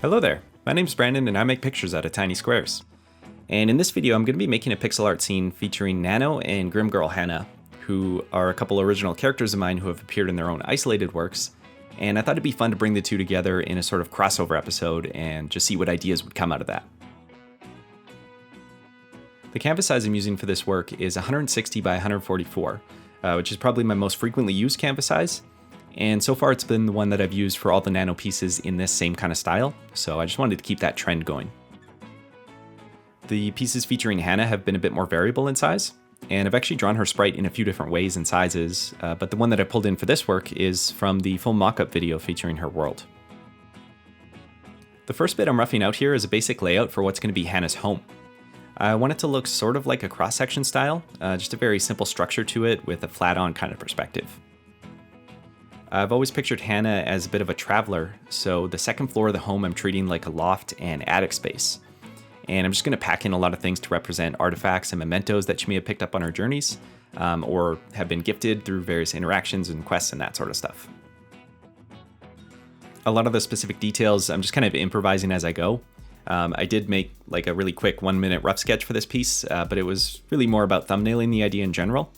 Hello there, my name's Brandon and I make pictures out of tiny squares. And in this video I'm going to be making a pixel art scene featuring Nano and Grim Girl Hana, who are a couple original characters of mine who have appeared in their own isolated works, and I thought it'd be fun to bring the two together in a sort of crossover episode and just see what ideas would come out of that. The canvas size I'm using for this work is 160 by 144, which is probably my most frequently used canvas size. And so far it's been the one that I've used for all the Nano pieces in this same kind of style, so I just wanted to keep that trend going. The pieces featuring Hana have been a bit more variable in size, and I've actually drawn her sprite in a few different ways and sizes, but the one that I pulled in for this work is from the full mock-up video featuring her world. The first bit I'm roughing out here is a basic layout for what's going to be Hana's home. I want it to look sort of like a cross-section style, just a very simple structure to it with a flat-on kind of perspective. I've always pictured Hana as a bit of a traveler, so the second floor of the home I'm treating like a loft and attic space. And I'm just going to pack in a lot of things to represent artifacts and mementos that she may have picked up on her journeys, or have been gifted through various interactions and quests and that sort of stuff. A lot of the specific details I'm just kind of improvising as I go. I did make like a really quick 1-minute rough sketch for this piece, but it was really more about thumbnailing the idea in general.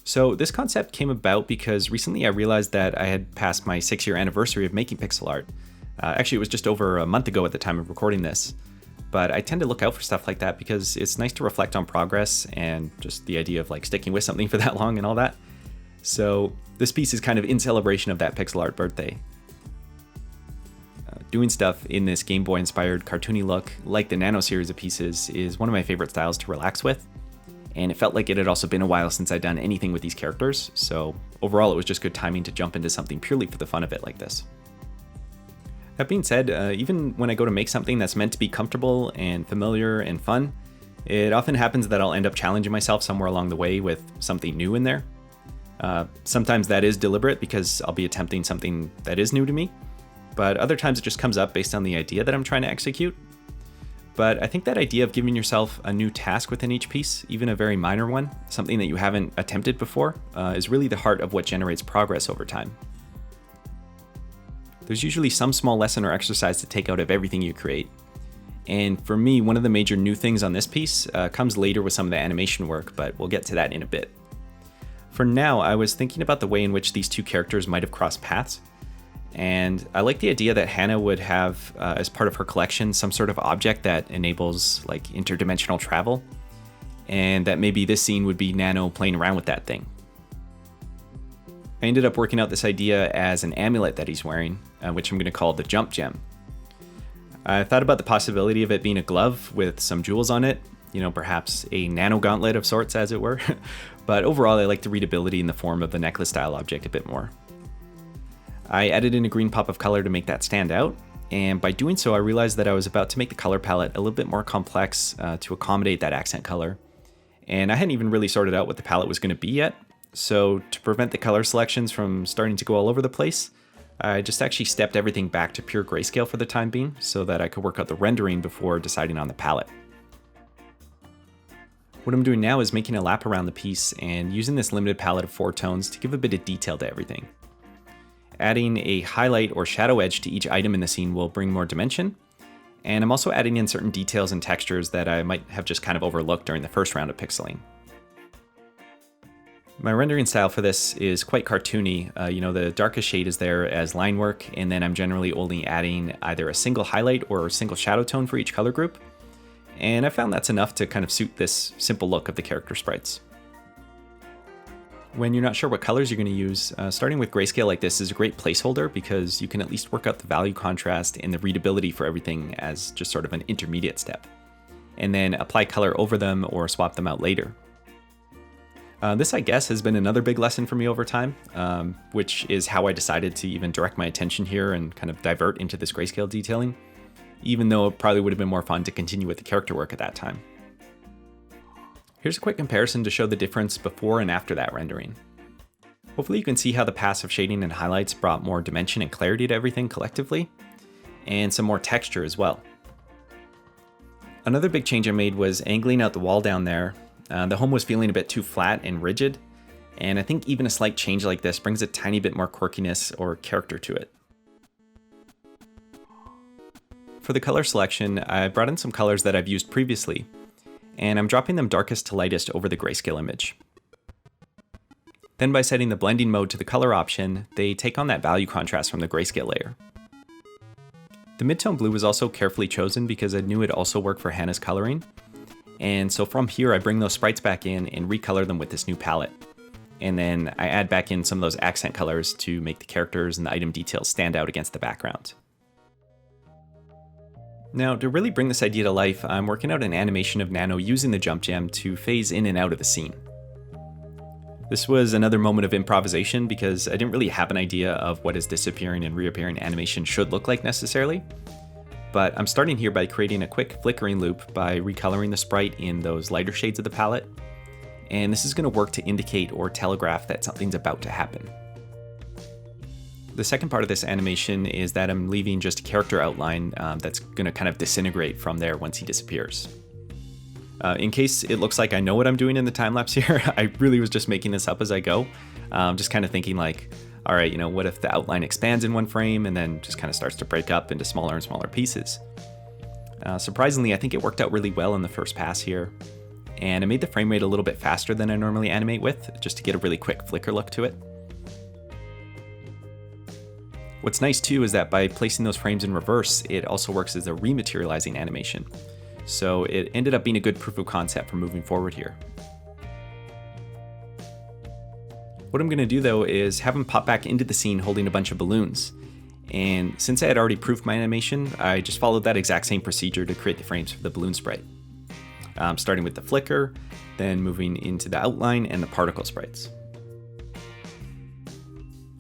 So this concept came about because recently I realized that I had passed my 6-year anniversary of making pixel art. Actually, it was just over a month ago at the time of recording this, but I tend to look out for stuff like that because it's nice to reflect on progress and just the idea of like sticking with something for that long and all that. So this piece is kind of in celebration of that pixel art birthday. Doing stuff in this Game Boy inspired cartoony look, like the Nano series of pieces, is one of my favorite styles to relax with. And it felt like it had also been a while since I'd done anything with these characters, so overall it was just good timing to jump into something purely for the fun of it like this. That being said, even when I go to make something that's meant to be comfortable and familiar and fun, it often happens that I'll end up challenging myself somewhere along the way with something new in there. Sometimes that is deliberate because I'll be attempting something that is new to me, but other times it just comes up based on the idea that I'm trying to execute. But I think that idea of giving yourself a new task within each piece, even a very minor one, something that you haven't attempted before, is really the heart of what generates progress over time. There's usually some small lesson or exercise to take out of everything you create. And for me, one of the major new things on this piece comes later with some of the animation work, but we'll get to that in a bit. For now, I was thinking about the way in which these two characters might have crossed paths. And I like the idea that Hana would have, as part of her collection, some sort of object that enables like interdimensional travel, and that maybe this scene would be Nano playing around with that thing. I ended up working out this idea as an amulet that he's wearing, which I'm going to call the Jump Gem. I thought about the possibility of it being a glove with some jewels on it, perhaps a nano gauntlet of sorts, as it were, but overall I like the readability in the form of the necklace style object a bit more. I added in a green pop of color to make that stand out, and by doing so I realized that I was about to make the color palette a little bit more complex to accommodate that accent color. And I hadn't even really sorted out what the palette was going to be yet, so to prevent the color selections from starting to go all over the place, I just actually stepped everything back to pure grayscale for the time being so that I could work out the rendering before deciding on the palette. What I'm doing now is making a lap around the piece and using this limited palette of 4 tones to give a bit of detail to everything. Adding a highlight or shadow edge to each item in the scene will bring more dimension, and I'm also adding in certain details and textures that I might have just kind of overlooked during the first round of pixeling. My rendering style for this is quite cartoony. The darkest shade is there as line work, and then I'm generally only adding either a single highlight or a single shadow tone for each color group, and I found that's enough to kind of suit this simple look of the character sprites. When you're not sure what colors you're going to use, starting with grayscale like this is a great placeholder because you can at least work out the value contrast and the readability for everything as just sort of an intermediate step, and then apply color over them or swap them out later. This, I guess, has been another big lesson for me over time, which is how I decided to even direct my attention here and kind of divert into this grayscale detailing, even though it probably would have been more fun to continue with the character work at that time. Here's a quick comparison to show the difference before and after that rendering. Hopefully you can see how the passive shading and highlights brought more dimension and clarity to everything collectively, and some more texture as well. Another big change I made was angling out the wall down there. The home was feeling a bit too flat and rigid, and I think even a slight change like this brings a tiny bit more quirkiness or character to it. For the color selection, I brought in some colors that I've used previously, and I'm dropping them darkest to lightest over the grayscale image. Then by setting the blending mode to the color option, they take on that value contrast from the grayscale layer. The midtone blue was also carefully chosen because I knew it'd also work for Hana's coloring, and so from here I bring those sprites back in and recolor them with this new palette. And then I add back in some of those accent colors to make the characters and the item details stand out against the background. Now, to really bring this idea to life, I'm working out an animation of Nano using the jump gem to phase in and out of the scene. This was another moment of improvisation because I didn't really have an idea of what his disappearing and reappearing animation should look like necessarily. But I'm starting here by creating a quick flickering loop by recoloring the sprite in those lighter shades of the palette. And this is going to work to indicate or telegraph that something's about to happen. The second part of this animation is that I'm leaving just a character outline that's going to kind of disintegrate from there once he disappears. In case it looks like I know what I'm doing in the time lapse here, I really was just making this up as I go. Just kind of thinking like, all right, what if the outline expands in one frame and then just kind of starts to break up into smaller and smaller pieces. Surprisingly, I think it worked out really well in the first pass here. And I made the frame rate a little bit faster than I normally animate with, just to get a really quick flicker look to it. What's nice too is that by placing those frames in reverse, it also works as a rematerializing animation. So it ended up being a good proof of concept for moving forward here. What I'm going to do though is have him pop back into the scene holding a bunch of balloons. And since I had already proofed my animation, I just followed that exact same procedure to create the frames for the balloon sprite. Starting with the flicker, then moving into the outline and the particle sprites.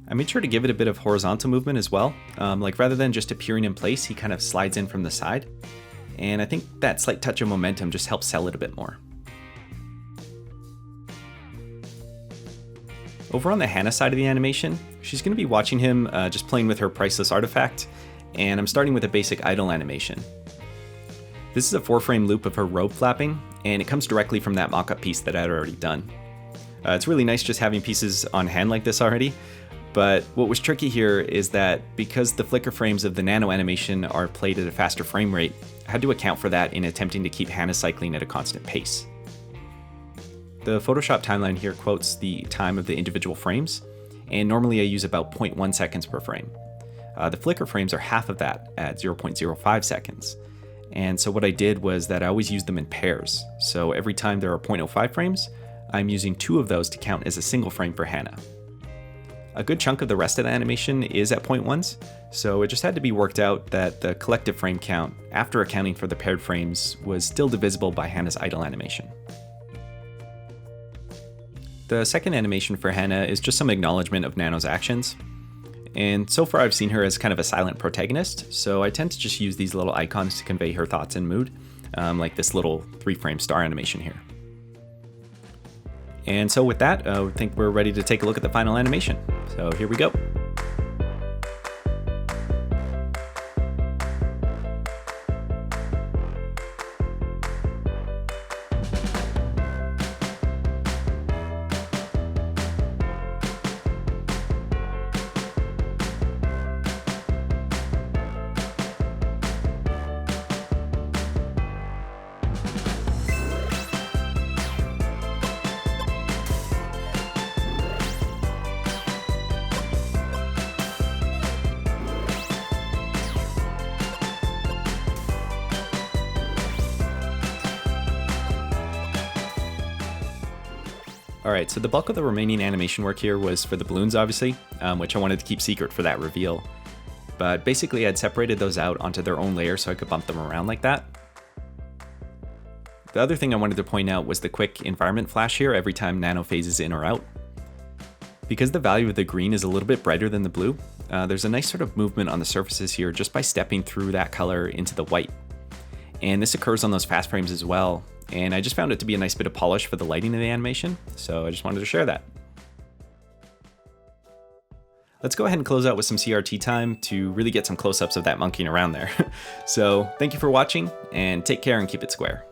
I made sure to give it a bit of horizontal movement as well. Like rather than just appearing in place, he kind of slides in from the side. And I think that slight touch of momentum just helps sell it a bit more. Over on the Hana side of the animation, she's going to be watching him just playing with her priceless artifact, and I'm starting with a basic idle animation. This is a 4-frame loop of her robe flapping, and it comes directly from that mock-up piece that I'd already done. It's really nice just having pieces on hand like this already, but what was tricky here is that because the flicker frames of the Nano animation are played at a faster frame rate, I had to account for that in attempting to keep Hana cycling at a constant pace. The Photoshop timeline here quotes the time of the individual frames, and normally I use about 0.1 seconds per frame. The flicker frames are half of that at 0.05 seconds. And so what I did was that I always use them in pairs. So every time there are 0.05 frames, I'm using 2 of those to count as a single frame for Hana. A good chunk of the rest of the animation is at 0.1s, so it just had to be worked out that the collective frame count, after accounting for the paired frames, was still divisible by Hana's idle animation. The second animation for Hana is just some acknowledgement of Nano's actions. And so far I've seen her as kind of a silent protagonist, so I tend to just use these little icons to convey her thoughts and mood, like this little 3-frame star animation here. And so with that, I think we're ready to take a look at the final animation. So here we go. Alright, so the bulk of the remaining animation work here was for the balloons obviously, which I wanted to keep secret for that reveal. But basically I'd separated those out onto their own layer so I could bump them around like that. The other thing I wanted to point out was the quick environment flash here every time Nano phases in or out. Because the value of the green is a little bit brighter than the blue, there's a nice sort of movement on the surfaces here just by stepping through that color into the white. And this occurs on those fast frames as well, and I just found it to be a nice bit of polish for the lighting of the animation, so I just wanted to share that. Let's go ahead and close out with some CRT time to really get some close-ups of that monkeying around there. So thank you for watching, and take care and keep it square.